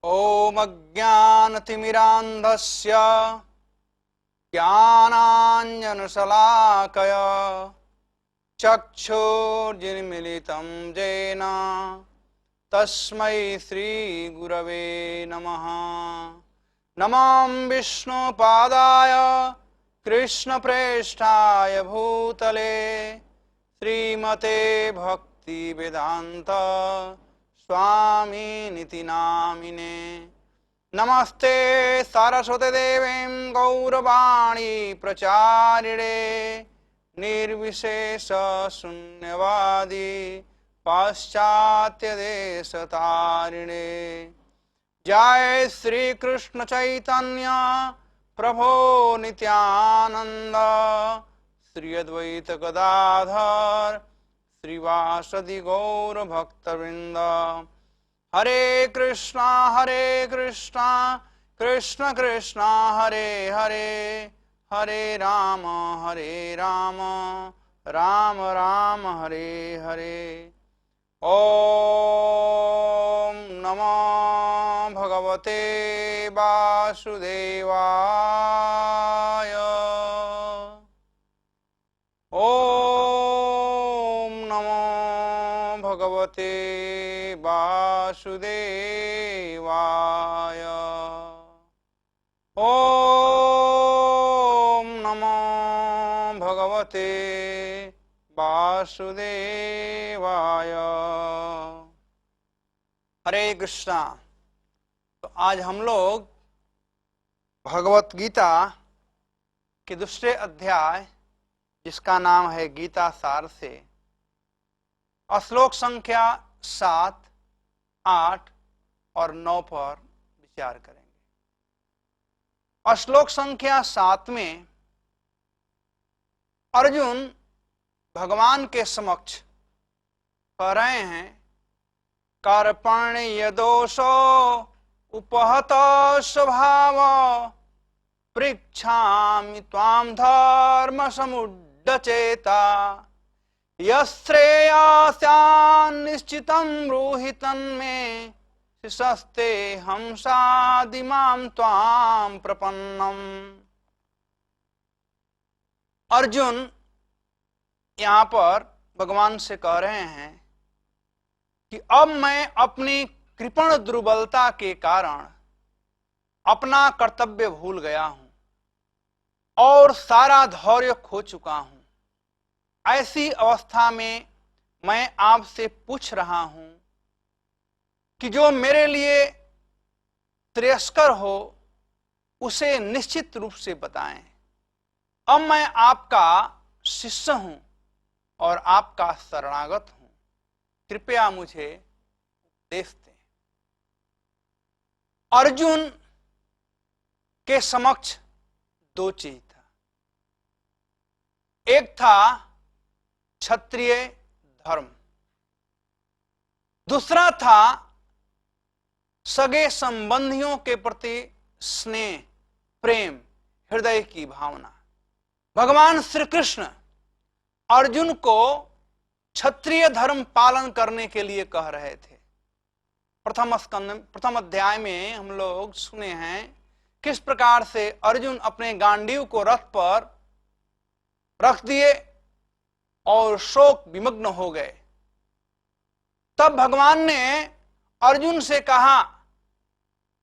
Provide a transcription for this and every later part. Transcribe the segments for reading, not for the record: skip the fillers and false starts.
ॐ अज्ञानतिमिरान्धस्य ज्ञानाञ्जनशलाकया चक्षुर्मिलितं येन तस्मै श्रीगुरवे नमः। नमः विष्णुपादाय कृष्णप्रेष्ठाय भूतले श्रीमते भक्तिवेदान्त स्वामिनिति नामिने। नमस्ते सरस्वती देवीं गौरवाणी प्रचारिणे निर्विशेष शून्यवादी पाश्चात्य देशतारिणे। जय श्री कृष्ण चैतन्य प्रभो नित्यानंद श्री अद्वैत गदाधर श्रीवासदि गौर भक्तवृंद। हरे कृष्णा कृष्ण कृष्णा हरे हरे, हरे राम राम राम हरे हरे। ओम नमो भगवते वासुदेवाय। ओम नमो भगवते वासुदेवाय। ओम नमो भगवते वासुदेवाय। हरे कृष्णा। तो आज हम लोग भगवत गीता के दूसरे अध्याय जिसका नाम है गीता सार से श्लोक संख्या 7, 8 और 9 पर विचार करेंगे। श्लोक संख्या 7 में अर्जुन भगवान के समक्ष कह रहे हैं, कार्पण्य दोषो उपहत स्वभाव पृच्छामि त्वां धर्म समुड्डचेता यश्रेयस्यान्निश्चितं ब्रूहि तन्मे शिषस्ते हंसादिमां त्वां प्रपन्नम्। अर्जुन यहाँ पर भगवान से कह रहे हैं कि अब मैं अपनी कृपण दुर्बलता के कारण अपना कर्तव्य भूल गया हूं और सारा धैर्य खो चुका हूं। ऐसी अवस्था में मैं आपसे पूछ रहा हूं कि जो मेरे लिए श्रेयस्कर हो उसे निश्चित रूप से बताएं। अब मैं आपका शिष्य हूं और आपका शरणागत हूं, कृपया मुझे उपदेश दें। अर्जुन के समक्ष दो चीज था। एक था क्षत्रिय धर्म, दूसरा था सगे संबंधियों के प्रति स्नेह, प्रेम, हृदय की भावना। भगवान श्री कृष्ण अर्जुन को क्षत्रिय धर्म पालन करने के लिए कह रहे थे। प्रथम अध्याय में हम लोग सुने हैं किस प्रकार से अर्जुन अपने गांडीव को रथ पर रख दिए और शोक विमग्न हो गए। तब भगवान ने अर्जुन से कहा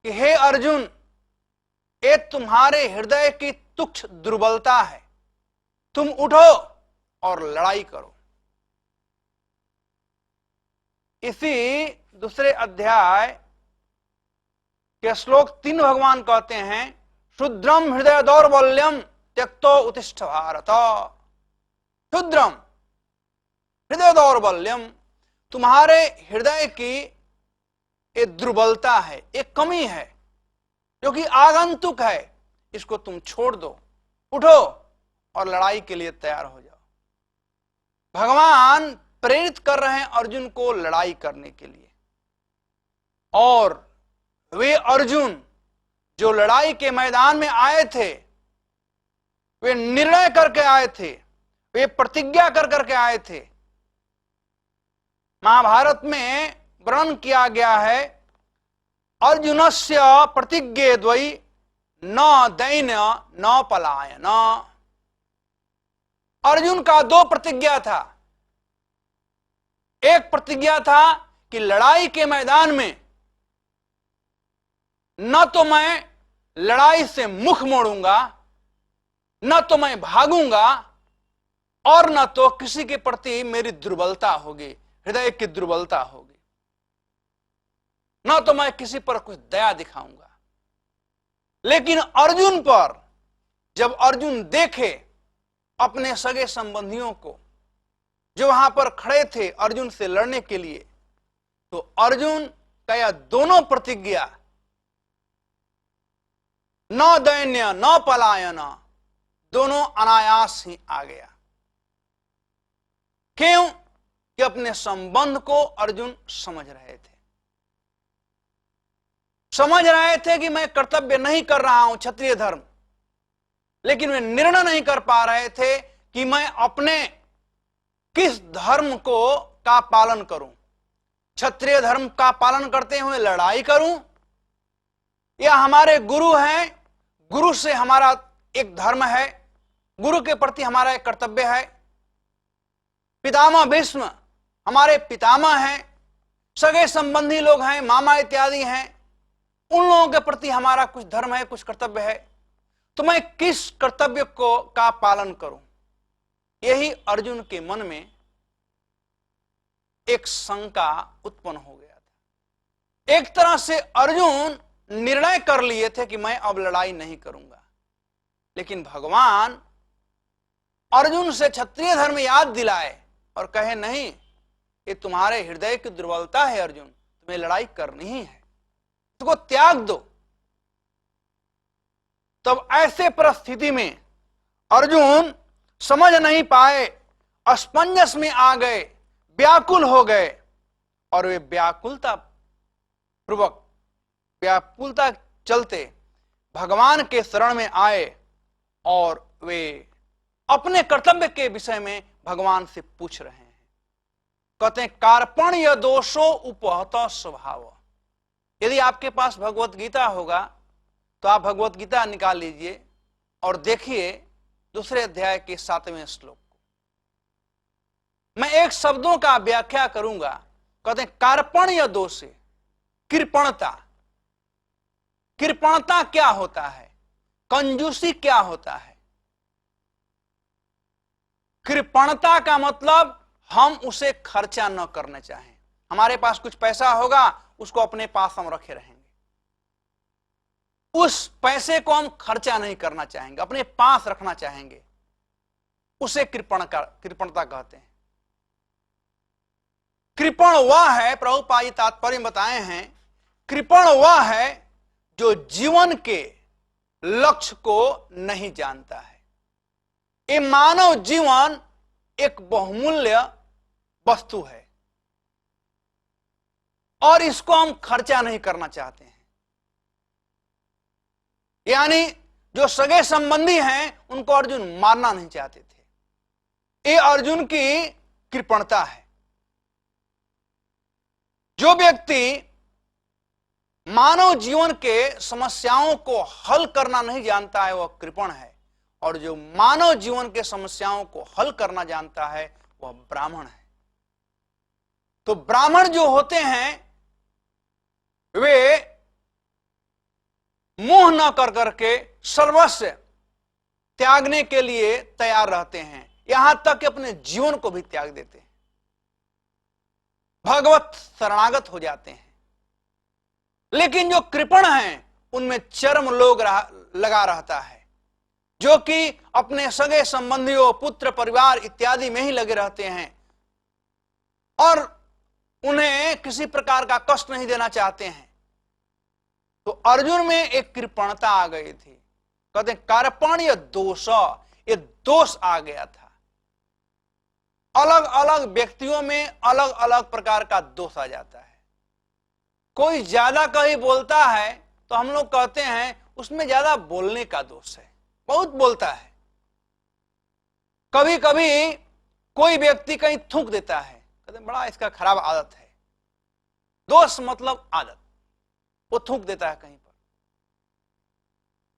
कि हे अर्जुन, ये तुम्हारे हृदय की तुच्छ दुर्बलता है, तुम उठो और लड़ाई करो। इसी दूसरे अध्याय के श्लोक 3 भगवान कहते हैं, क्षुद्रम हृदय दौर्बल्यम त्यक्तो उत्तिष्ठ भारत। क्षुद्रम हृदय दौर्बल्यम, तुम्हारे हृदय की एक दुर्बलता है, एक कमी है जो कि आगंतुक है, इसको तुम छोड़ दो, उठो और लड़ाई के लिए तैयार हो जाओ। भगवान प्रेरित कर रहे हैं अर्जुन को लड़ाई करने के लिए। और वे अर्जुन जो लड़ाई के मैदान में आए थे, वे निर्णय करके आए थे, वे प्रतिज्ञा कर करके आए थे। महाभारत में वर्णन किया गया है, अर्जुनस्य प्रतिज्ञे द्वयी न दैन्य न पलायन। अर्जुन का दो प्रतिज्ञा था। एक प्रतिज्ञा था कि लड़ाई के मैदान में न तो मैं लड़ाई से मुख मोड़ूंगा, न तो मैं भागूंगा, और न तो किसी के प्रति मेरी दुर्बलता होगी, हृदय की दुर्बलता होगी, न तो मैं किसी पर कुछ दया दिखाऊंगा। लेकिन अर्जुन पर जब अर्जुन देखे अपने सगे संबंधियों को जो वहां पर खड़े थे अर्जुन से लड़ने के लिए, तो अर्जुन का यह दोनों प्रतिज्ञा, न दैन्य न पलायन, दोनों अनायास ही आ गया। क्यों? कि अपने संबंध को अर्जुन समझ रहे थे। समझ रहे थे कि मैं कर्तव्य नहीं कर रहा हूं क्षत्रिय धर्म, लेकिन वे निर्णय नहीं कर पा रहे थे कि मैं अपने किस धर्म को का पालन करूं। क्षत्रिय धर्म का पालन करते हुए लड़ाई करूं, या हमारे गुरु हैं, गुरु से हमारा एक धर्म है, गुरु के प्रति हमारा एक कर्तव्य है, पितामह भीष्म हमारे पितामह हैं, सगे संबंधी लोग हैं, मामा इत्यादि हैं, उन लोगों के प्रति हमारा कुछ धर्म है, कुछ कर्तव्य है, तो मैं किस कर्तव्य को का पालन करूं। यही अर्जुन के मन में एक शंका उत्पन्न हो गया था। एक तरह से अर्जुन निर्णय कर लिए थे कि मैं अब लड़ाई नहीं करूंगा, लेकिन भगवान अर्जुन से क्षत्रिय धर्म याद दिलाए और कहे नहीं, ये तुम्हारे हृदय की दुर्बलता है अर्जुन, तुम्हें लड़ाई करनी ही है, इसको त्याग दो। तब ऐसे परिस्थिति में अर्जुन समझ नहीं पाए, असमंजस में आ गए, व्याकुल हो गए, और वे व्याकुलता चलते भगवान के शरण में आए और वे अपने कर्तव्य के विषय में भगवान से पूछ रहे हैं। कहते हैं कार्पण्य दोषो उपहत स्वभाव। यदि आपके पास भगवत गीता होगा तो आप भगवत गीता निकाल लीजिए और देखिए दूसरे अध्याय के 7वें श्लोक को। मैं एक शब्दों का व्याख्या करूंगा। कहते हैं कार्पण्य दोषे, कृपणता। कृपणता क्या होता है? कंजूसी क्या होता है? कृपणता का मतलब हम उसे खर्चा न करना चाहें। हमारे पास कुछ पैसा होगा, उसको अपने पास हम रखे रहेंगे, उस पैसे को हम खर्चा नहीं करना चाहेंगे, अपने पास रखना चाहेंगे, उसे कृपणता कहते हैं। कृपण वह है, प्रभुपाद जी तात्पर्य बताए हैं, कृपण वह है जो जीवन के लक्ष्य को नहीं जानता है। ये मानव जीवन एक बहुमूल्य वस्तु है और इसको हम खर्चा नहीं करना चाहते हैं। यानी जो सगे संबंधी हैं उनको अर्जुन मारना नहीं चाहते थे। ये अर्जुन की कृपणता है। जो व्यक्ति मानव जीवन के समस्याओं को हल करना नहीं जानता है वह कृपण है, और जो मानव जीवन के समस्याओं को हल करना जानता है वह ब्राह्मण है। तो ब्राह्मण जो होते हैं वे मोह न कर करके सर्वस्व त्यागने के लिए तैयार रहते हैं, यहां तक कि अपने जीवन को भी त्याग देते हैं, भगवत शरणागत हो जाते हैं। लेकिन जो कृपण हैं उनमें चरम लोग लगा रहता है, जो कि अपने सगे संबंधियों, पुत्र, परिवार इत्यादि में ही लगे रहते हैं और उन्हें किसी प्रकार का कष्ट नहीं देना चाहते हैं। तो अर्जुन में एक कृपणता आ गई थी। कहते हैं कार्पण्य दोष, ये दोष आ गया था। अलग अलग व्यक्तियों में अलग अलग प्रकार का दोष आ जाता है। कोई ज्यादा कहीं बोलता है तो हम लोग कहते हैं उसमें ज्यादा बोलने का दोष है, बहुत बोलता है। कभी कभी कोई व्यक्ति कहीं थूक देता है, कहते हैं बड़ा इसका खराब आदत है। दोष मतलब आदत। वो थूक देता है कहीं पर।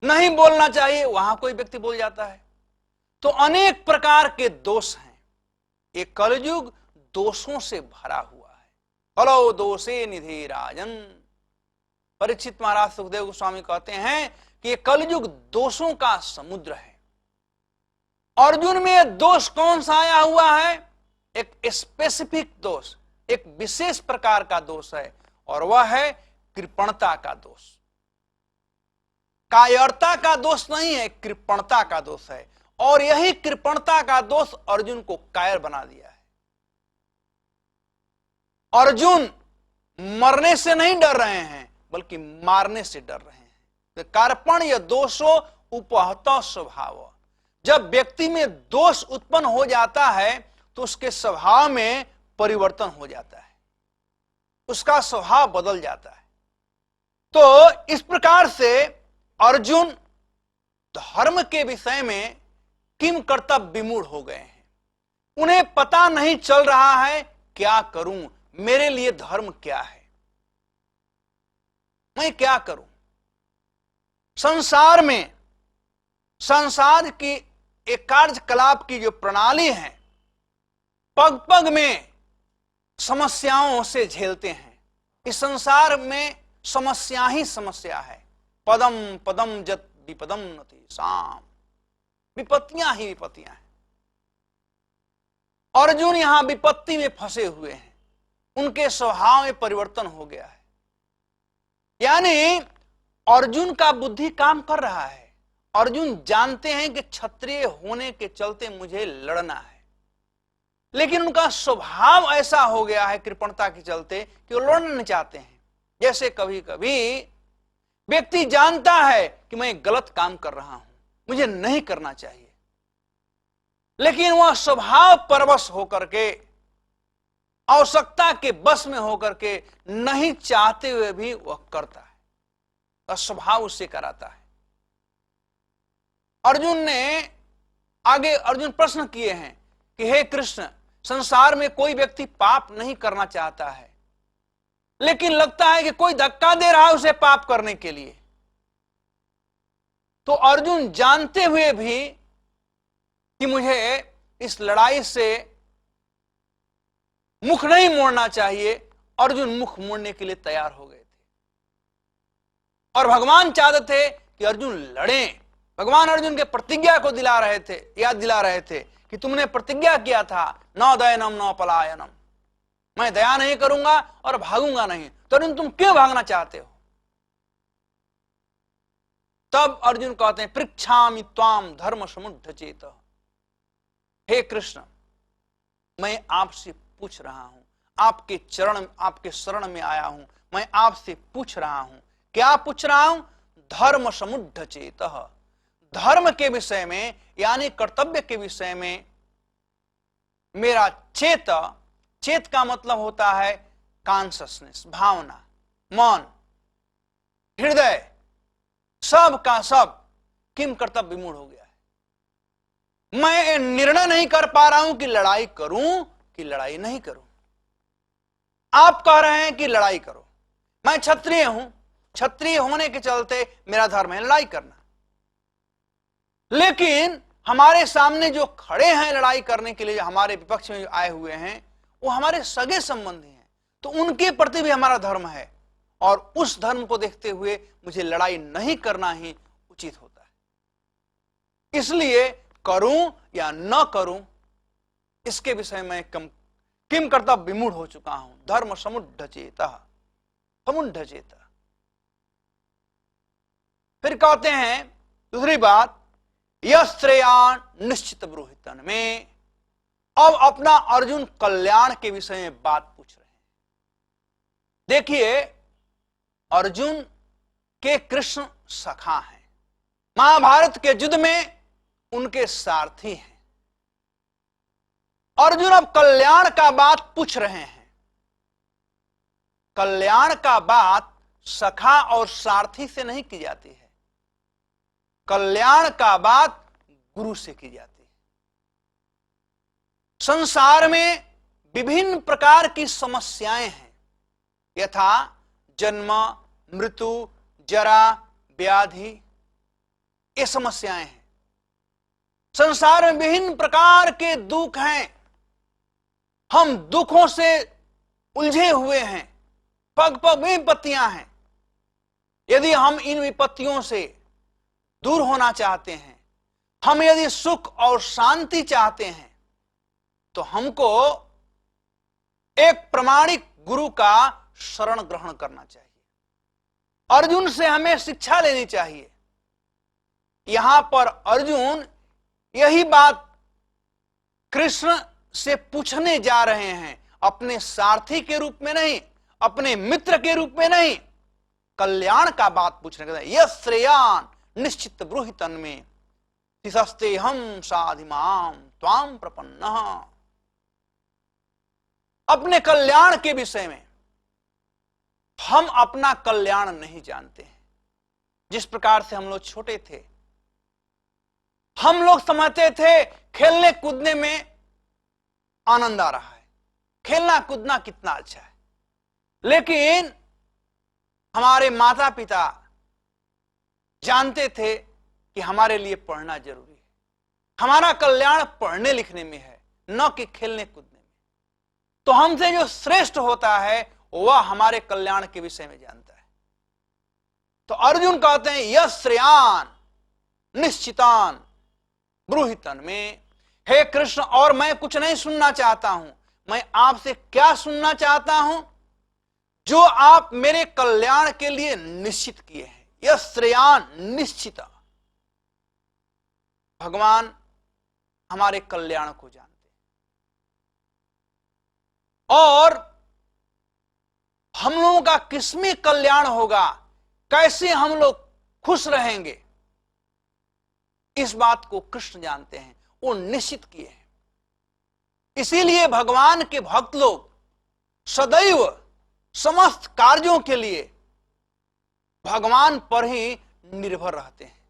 नहीं बोलना चाहिए, वहां कोई व्यक्ति बोल जाता है। तो अनेक प्रकार के दोष हैं। ये कलयुग दोषों से भरा हुआ है। कलो दोषे निधि राजन। परीक्षित महाराज सुखदेव गोस्वामी कहते हैं कि ये कलयुग दोषों का समुद्र है। अर्जुन में दोष कौन सा आया हुआ है? एक स्पेसिफिक दोष, एक विशेष प्रकार का दोष है, और वह है कृपणता का दोष। कायरता का दोष नहीं है, कृपणता का दोष है। और यही कृपणता का दोष अर्जुन को कायर बना दिया है। अर्जुन मरने से नहीं डर रहे हैं, बल्कि मारने से डर रहे हैं। तो कार्पण या दोषो उपहत स्वभाव। जब व्यक्ति में दोष उत्पन्न हो जाता है तो उसके स्वभाव में परिवर्तन हो जाता है, उसका स्वभाव बदल जाता है। तो इस प्रकार से अर्जुन धर्म के विषय में किम कर्तव्य विमूढ़ हो गए हैं। उन्हें पता नहीं चल रहा है क्या करूं, मेरे लिए धर्म क्या है, मैं क्या करूं। संसार में, संसार की एक कार्यकलाप की जो प्रणाली है, पग पग में समस्याओं से झेलते हैं। इस संसार में समस्या ही समस्या है। पदम पदम जत विपदम नति साम। विपत्तियां ही विपत्तियां हैं। अर्जुन यहां विपत्ति में फंसे हुए हैं। उनके स्वभाव में परिवर्तन हो गया है। यानी अर्जुन का बुद्धि काम कर रहा है। अर्जुन जानते हैं कि क्षत्रिय होने के चलते मुझे लड़ना है, लेकिन उनका स्वभाव ऐसा हो गया है कृपणता के चलते कि वो लड़ना नहीं चाहते हैं। जैसे कभी कभी व्यक्ति जानता है कि मैं गलत काम कर रहा हूं, मुझे नहीं करना चाहिए, लेकिन वह स्वभाव परवश होकर के, आवश्यकता के बस में होकर के, नहीं चाहते हुए भी वह करता है। वह स्वभाव उससे कराता है। अर्जुन ने आगे अर्जुन प्रश्न किए हैं कि हे कृष्ण, संसार में कोई व्यक्ति पाप नहीं करना चाहता है, लेकिन लगता है कि कोई धक्का दे रहा है उसे पाप करने के लिए। तो अर्जुन जानते हुए भी कि मुझे इस लड़ाई से मुख नहीं मोड़ना चाहिए, अर्जुन मुख मोड़ने के लिए तैयार हो गए थे। और भगवान चाहते थे कि अर्जुन लड़ें। भगवान अर्जुन के प्रतिज्ञा को दिला रहे थे, याद दिला रहे थे कि तुमने प्रतिज्ञा किया था न दयनम न पलायनम, मैं दया नहीं करूंगा और भागूंगा नहीं। तो अर्जुन तुम क्यों भागना चाहते हो? तब अर्जुन कहते हैं पृच्छामि त्वाम धर्म समुद्ध चेत। हे कृष्ण, मैं आपसे पूछ रहा हूं, आपके चरण, आपके शरण में आया हूं, मैं आपसे पूछ रहा हूं। क्या पूछ रहा हूं? धर्म समुद्ध चेत। धर्म के विषय में, यानी कर्तव्य के विषय में मेरा चेत, चेत का मतलब होता है कॉन्शसनेस, भावना, मन, हृदय, सब का सब किम कर्तव्य विमूढ़ हो गया है। मैं निर्णय नहीं कर पा रहा हूं कि लड़ाई करूं कि लड़ाई नहीं करूं। आप कह रहे हैं कि लड़ाई करो, मैं क्षत्रिय हूं, क्षत्रिय होने के चलते मेरा धर्म है लड़ाई करना, लेकिन हमारे सामने जो खड़े हैं लड़ाई करने के लिए, हमारे विपक्ष में जो आए हुए हैं, वो हमारे सगे संबंधी हैं, तो उनके प्रति भी हमारा धर्म है, और उस धर्म को देखते हुए मुझे लड़ाई नहीं करना ही उचित होता है। इसलिए करूं या न करूं, इसके विषय में किम कर्तव्य विमूढ़ हो चुका हूं। धर्म समुद्ध चेता, समुद्ध चेता। फिर कहते हैं दूसरी बात, यश्रेयान निश्चित ब्रूहितन में। अब अपना अर्जुन कल्याण के विषय में बात पूछ रहे हैं। देखिए, अर्जुन के कृष्ण सखा हैं, महाभारत के युद्ध में उनके सारथी हैं। अर्जुन अब कल्याण का बात पूछ रहे हैं। कल्याण का बात सखा और सारथी से नहीं की जाती है, कल्याण का बात गुरु से की जाती है। संसार में विभिन्न प्रकार की समस्याएं हैं, यथा जन्म, मृत्यु, जरा, व्याधि, ये समस्याएं हैं। संसार में विभिन्न प्रकार के दुख हैं। हम दुखों से उलझे हुए हैं, पग पग में विपत्तियां हैं। यदि हम इन विपत्तियों से दूर होना चाहते हैं, हम यदि सुख और शांति चाहते हैं, तो हमको एक प्रामाणिक गुरु का शरण ग्रहण करना चाहिए। अर्जुन से हमें शिक्षा लेनी चाहिए। यहां पर अर्जुन यही बात कृष्ण से पूछने जा रहे हैं, अपने सारथी के रूप में नहीं, अपने मित्र के रूप में नहीं, कल्याण का बात पूछने का। यह श्रेयान निश्चित ब्रूहि तन्मे तिसस्ते हम साधिमाम त्वाम प्रपन्नः। अपने कल्याण के विषय में हम अपना कल्याण नहीं जानते हैं। जिस प्रकार से हम लोग छोटे थे, हम लोग समझते थे खेलने कूदने में आनंद आ रहा है, खेलना कूदना कितना अच्छा है। लेकिन हमारे माता पिता जानते थे कि हमारे लिए पढ़ना जरूरी है, हमारा कल्याण पढ़ने लिखने में है, न कि खेलने कूदने में। तो हमसे जो श्रेष्ठ होता है वह हमारे कल्याण के विषय में जानता है। तो अर्जुन कहते हैं यह श्रेयान निश्चितान ब्रूहि तन्मे। हे कृष्ण, और मैं कुछ नहीं सुनना चाहता हूं, मैं आपसे क्या सुनना चाहता हूं? जो आप मेरे कल्याण के लिए निश्चित किए हैं। यह श्रेयान निश्चित। भगवान हमारे कल्याण को जानते हैं, और हम लोगों का किसमें कल्याण होगा, कैसे हम लोग खुश रहेंगे, इस बात को कृष्ण जानते हैं, वो निश्चित किए हैं। इसीलिए भगवान के भक्त लोग सदैव समस्त कार्यों के लिए भगवान पर ही निर्भर रहते हैं।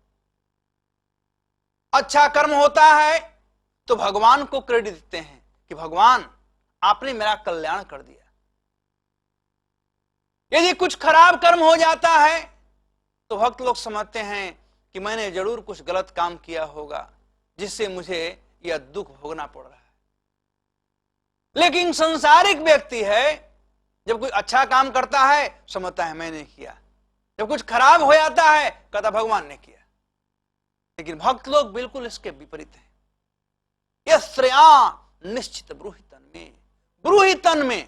अच्छा कर्म होता है तो भगवान को क्रेडिट देते हैं कि भगवान आपने मेरा कल्याण कर दिया। यदि कुछ खराब कर्म हो जाता है तो भक्त लोग समझते हैं कि मैंने जरूर कुछ गलत काम किया होगा, जिससे मुझे यह दुख भोगना पड़ रहा है। लेकिन संसारिक व्यक्ति है, जब कोई अच्छा काम करता है समझता है मैंने किया, जब कुछ खराब हो जाता है कहता भगवान ने किया। लेकिन भक्त लोग बिल्कुल इसके विपरीत हैं। यह श्रेयान निश्चित ब्रूहि तन्मे। ब्रूहि तन्मे,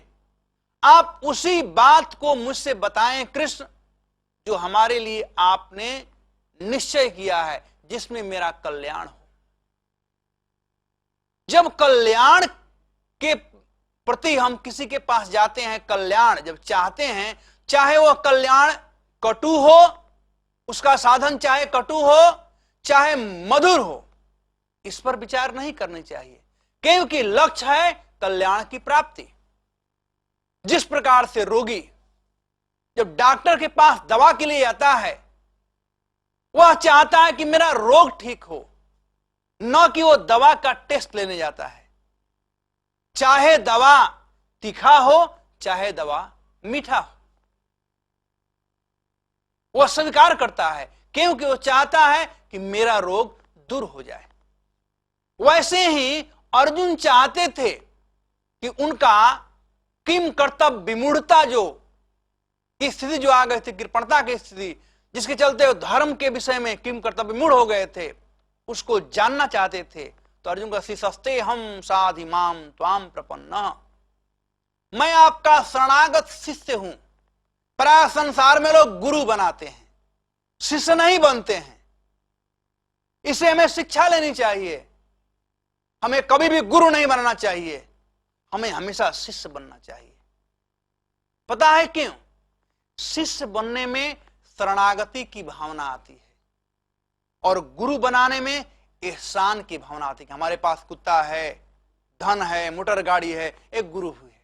आप उसी बात को मुझसे बताएं कृष्ण जो हमारे लिए आपने निश्चय किया है, जिसमें मेरा कल्याण हो। जब कल्याण के प्रति हम किसी के पास जाते हैं, कल्याण जब चाहते हैं, चाहे वह कल्याण कटु हो, उसका साधन चाहे कटु हो चाहे मधुर हो, इस पर विचार नहीं करनी चाहिए, क्योंकि लक्ष्य है कल्याण की प्राप्ति। जिस प्रकार से रोगी जब डॉक्टर के पास दवा के लिए आता है, वह चाहता है कि मेरा रोग ठीक हो, न कि वो दवा का टेस्ट लेने जाता है। चाहे दवा तीखा हो चाहे दवा मीठा हो, वह स्वीकार करता है, क्योंकि वो चाहता है कि मेरा रोग दूर हो जाए। वैसे ही अर्जुन चाहते थे कि उनका किम कर्तव्य विमूढ़ता जो की स्थिति जो आ गई थी, कृपणता की स्थिति, जिसके चलते वो धर्म के विषय में किम कर्तव्य विमूढ़ हो गए थे, उसको जानना चाहते थे। तो अर्जुन का शिष्यस्ते हम साधिमाम त्वाम प्रपन्नः, मैं आपका शरणागत शिष्य हूं। प्राय संसार में लोग गुरु बनाते हैं, शिष्य नहीं बनते हैं। इसे हमें शिक्षा लेनी चाहिए। हमें कभी भी गुरु नहीं बनना चाहिए, हमें हमेशा शिष्य बनना चाहिए। पता है क्यों? शिष्य बनने में शरणागति की भावना आती है, और गुरु बनाने में एहसान की भावना आती है। हमारे पास कुत्ता है, धन है, मोटर गाड़ी है, एक गुरु हुए।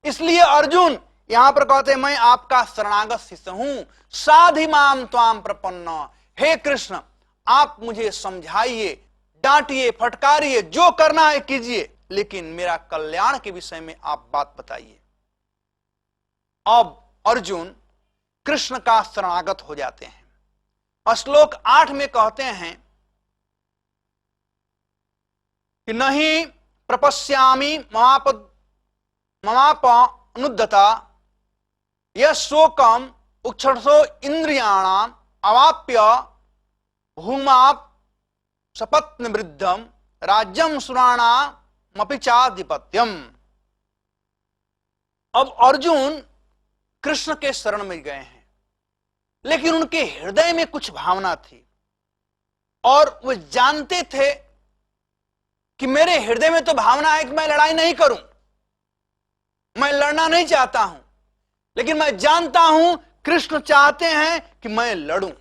इसलिए अर्जुन यहां पर कहते हैं मैं आपका शरणागत शिष्य हूं। साधिमाम त्वाम प्रपन्न, हे कृष्ण आप मुझे समझाइए, डांटिए, फटकारिए, जो करना है कीजिए, लेकिन मेरा कल्याण के विषय में आप बात बताइए। अब अर्जुन कृष्ण का शरणागत हो जाते हैं। और श्लोक 8 में कहते हैं कि नहीं प्रपश्यामि ममापनुद्यता यह शोकम उक्षसो इंद्रियाणाम अवाप्य भूमाप सपत्न वृद्धम राज्यम सुराणामपि चाधिपत्यम। अब अर्जुन कृष्ण के शरण में गए हैं, लेकिन उनके हृदय में कुछ भावना थी और वे जानते थे कि मेरे हृदय में तो भावना है कि मैं लड़ाई नहीं करूं, मैं लड़ना नहीं चाहता हूं, लेकिन मैं जानता हूं कृष्ण चाहते हैं कि मैं लड़ूं।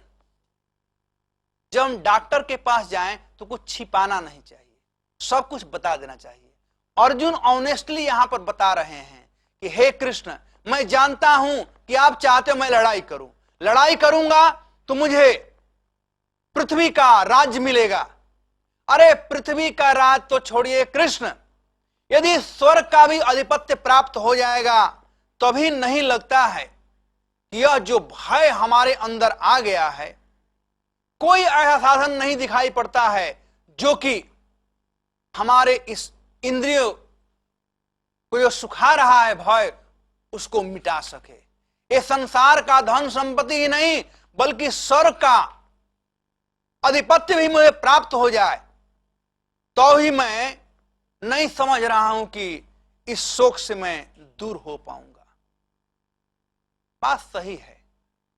जब हम डॉक्टर के पास जाएं तो कुछ छिपाना नहीं चाहिए, सब कुछ बता देना चाहिए। अर्जुन ऑनेस्टली यहां पर बता रहे हैं कि हे कृष्ण, मैं जानता हूं कि आप चाहते हो मैं लड़ाई करूं, लड़ाई करूंगा तो मुझे पृथ्वी का राज्य मिलेगा। अरे पृथ्वी का राज तो छोड़िए कृष्ण, यदि स्वर्ग का भी आधिपत्य प्राप्त हो जाएगा तो भी नहीं लगता है कि यह जो भय हमारे अंदर आ गया है, कोई ऐसा साधन नहीं दिखाई पड़ता है जो कि हमारे इस इंद्रियों को जो सुखा रहा है भय, उसको मिटा सके। ये संसार का धन संपत्ति ही नहीं बल्कि स्वर्ग का आधिपत्य भी मुझे प्राप्त हो जाए तो ही मैं नहीं समझ रहा हूं कि इस शोक से मैं दूर हो पाऊंगा। बात सही है,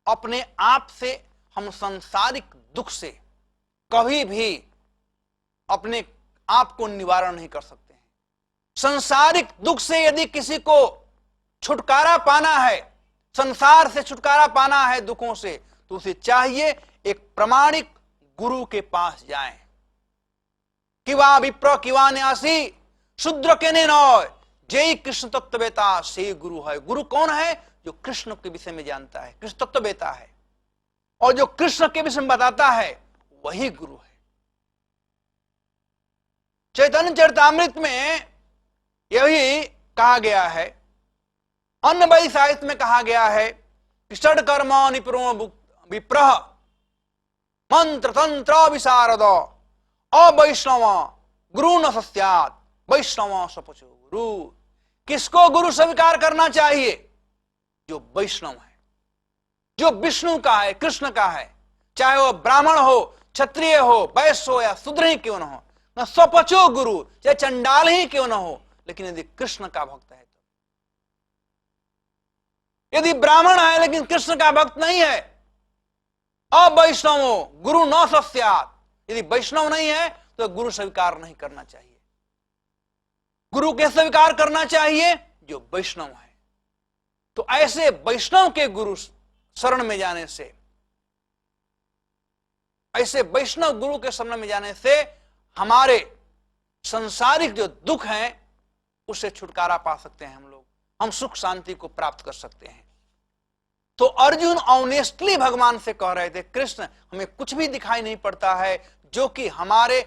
अपने आप से हम सांसारिक दुख से कभी भी अपने आप को निवारण नहीं कर सकते हैं। सांसारिक दुख से यदि किसी को छुटकारा पाना है, संसार से छुटकारा पाना है दुखों से, तो उसे चाहिए एक प्रमाणिक गुरु के पास जाएं। किवा विप्र किवा न्यासी शूद्र के ने नय जय कृष्ण तत्ववेता से गुरु है। गुरु कौन है? जो कृष्ण के विषय में जानता है, कृष्ण तत्ववेता है, और जो कृष्ण के विषय में बताता है वही गुरु है। चैतन्य चरितामृत में यही कहा गया है, अन्य वैदिक साहित्य में कहा गया है कि षड कर्म निपुणो विप्रह मंत्र तंत्र विशारद अवैष्णव गुरु न सस्यात् वैष्णव सपचो गुरु। किसको गुरु स्वीकार करना चाहिए? जो वैष्णव है, जो विष्णु का है, कृष्ण का है, चाहे वो ब्राह्मण हो, क्षत्रिय हो, वैश्य हो या शूद्र ही क्यों न हो, न स्वपचो गुरु, चाहे चंडाल ही क्यों न हो, लेकिन यदि कृष्ण का भक्त है तो। यदि ब्राह्मण है लेकिन कृष्ण का भक्त नहीं है, अवैष्णव गुरु न सस्यात्, यदि वैष्णव नहीं है तो गुरु स्वीकार नहीं करना चाहिए। गुरु के स्वीकार करना चाहिए जो वैष्णव है। तो ऐसे वैष्णव के गुरु शरण में जाने से, ऐसे वैष्णव गुरु के शरण में जाने से हमारे संसारिक जो दुख हैं उससे छुटकारा पा सकते हैं हम लोग, हम सुख शांति को प्राप्त कर सकते हैं। तो अर्जुन ऑनेस्टली भगवान से कह रहे थे, कृष्ण हमें कुछ भी दिखाई नहीं पड़ता है जो कि हमारे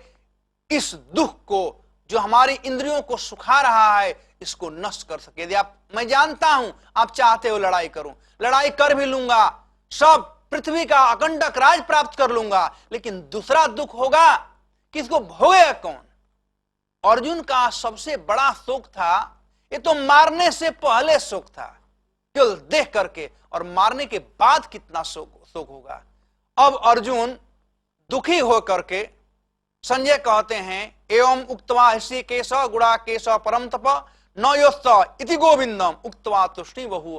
इस दुख को, जो हमारी इंद्रियों को सुखा रहा है, इसको नष्ट कर सके। यदि आप, मैं जानता हूं आप चाहते हो लड़ाई करूं, लड़ाई कर भी लूंगा, सब पृथ्वी का अकंटक राज प्राप्त कर लूंगा, लेकिन दूसरा दुख होगा कि इसको भोगेगा कौन? अर्जुन का सबसे बड़ा शोक था, ये तो मारने से पहले शोक था, केवल देख करके, और मारने के बाद कितना शोक होगा। अब अर्जुन दुखी होकर के, संजय कहते हैं एवं उक्त्वा ऋषिकेश गुड़ाकेश परम तप न योस्त इति गोविंदम उक्त्वा तुष्टि बहु।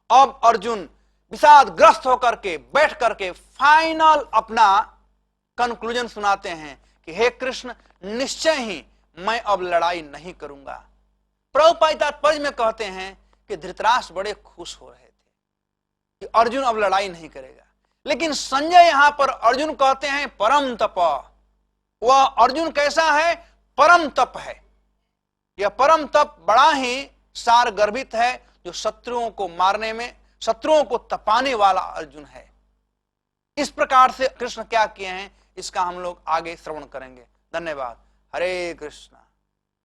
अब अर्जुन विषादग्रस्त होकर के बैठ करके फाइनल अपना कंक्लूजन सुनाते हैं कि हे कृष्ण, निश्चय ही मैं अब लड़ाई नहीं करूंगा। प्रभुपाद तात्पर्य में कहते हैं कि धृतराष्ट्र बड़े खुश हो रहे थे कि अर्जुन अब लड़ाई नहीं करेगा, लेकिन संजय यहां पर अर्जुन कहते हैं परम तप। वह अर्जुन कैसा है? परम तप है। यह परम तप बड़ा ही सार गर्भित है, जो शत्रुओं को मारने में, शत्रुओं को तपाने वाला अर्जुन है। इस प्रकार से कृष्ण क्या किए हैं इसका हम लोग आगे श्रवण करेंगे। धन्यवाद। हरे कृष्ण।